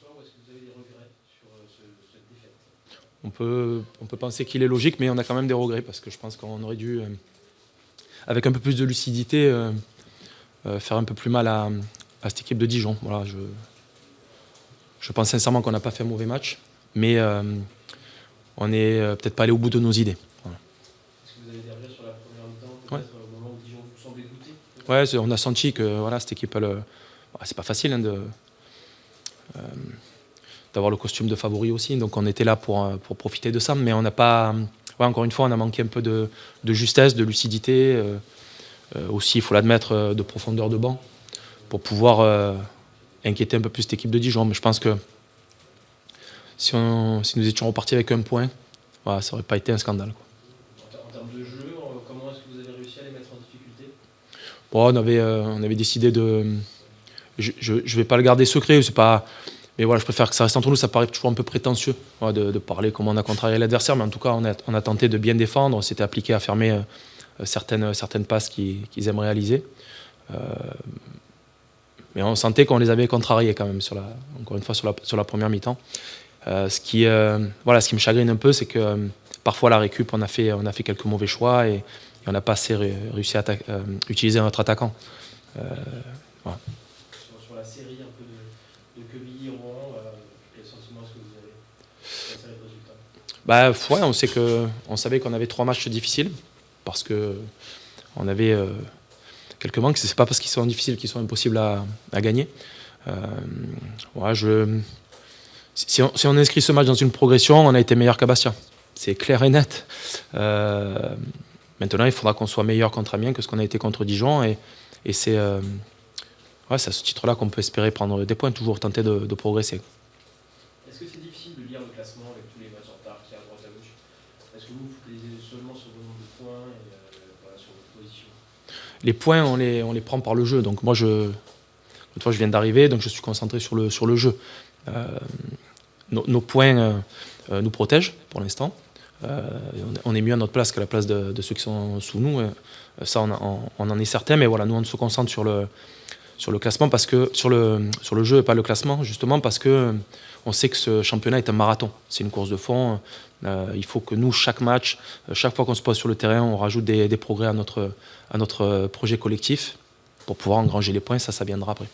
victoire ou est-ce que vous avez des regrets sur cette défaite? On peut penser qu'il est logique, mais on a quand même des regrets parce que je pense qu'on aurait dû, avec un peu plus de lucidité, faire un peu plus mal à cette équipe de Dijon. Voilà, je pense sincèrement qu'on n'a pas fait un mauvais match, mais on n'est peut-être pas allé au bout de nos idées. Voilà. Est-ce que vous avez des regrets sur la première mi-temps, Ouais. peut-être au moment où Dijon vous semblait douter? Ouais, on a senti que voilà, cette équipe, c'est pas facile hein, d'avoir le costume de favori aussi, donc on était là pour profiter de ça, mais on n'a pas. Ouais, encore une fois, on a manqué un peu de justesse, de lucidité, aussi, il faut l'admettre, de profondeur de banc pour pouvoir inquiéter un peu plus cette équipe de Dijon. Mais je pense que si nous étions repartis avec un point, voilà, ça n'aurait pas été un scandale, quoi. En termes de jeu, comment est-ce que vous avez réussi à les mettre en difficulté? Bon, on avait décidé de. Je ne vais pas le garder secret, c'est pas. Mais voilà, je préfère que ça reste entre nous, ça paraît toujours un peu prétentieux voilà, de parler comment on a contrarié l'adversaire, mais en tout cas, on a tenté de bien défendre, on s'était appliqué à fermer certaines passes qu'ils aiment réaliser. Mais on sentait qu'on les avait contrariés quand même, encore une fois, sur la première mi-temps. Ce qui me chagrine un peu, c'est que parfois, à la récup, on a fait quelques mauvais choix et on n'a pas assez réussi à utiliser notre attaquant. Voilà. Sur la série un peu de Quevilly-Rouen, quel sentiment est-ce que vous avez face à les résultats? Ouais, on savait qu'on avait 3 matchs difficiles parce que on avait quelques manques. C'est pas parce qu'ils sont difficiles qu'ils sont impossibles à gagner. Ouais, si on inscrit ce match dans une progression, on a été meilleur qu'à Bastia. C'est clair et net. Maintenant, il faudra qu'on soit meilleur contre Amiens que ce qu'on a été contre Dijon. Et c'est à ce titre-là qu'on peut espérer prendre des points, toujours tenter de progresser. Est-ce que c'est difficile de lire le classement avec tous les matchs en retard qui y a à droite à gauche? Est-ce que vous focalisez seulement sur vos nombres de points et sur votre position? Les points, on les prend par le jeu. Donc moi, je viens d'arriver, donc je suis concentré sur le jeu. Nos points nous protègent pour l'instant. On est mieux à notre place qu'à la place de ceux qui sont sous nous. Ça, on en est certain. Mais voilà, nous, on se concentre sur le classement, parce que sur le jeu et pas le classement, justement parce que on sait que ce championnat est un marathon. C'est une course de fond. Il faut que nous, chaque match, chaque fois qu'on se pose sur le terrain, on rajoute des progrès à notre projet collectif pour pouvoir engranger les points. Ça viendra après.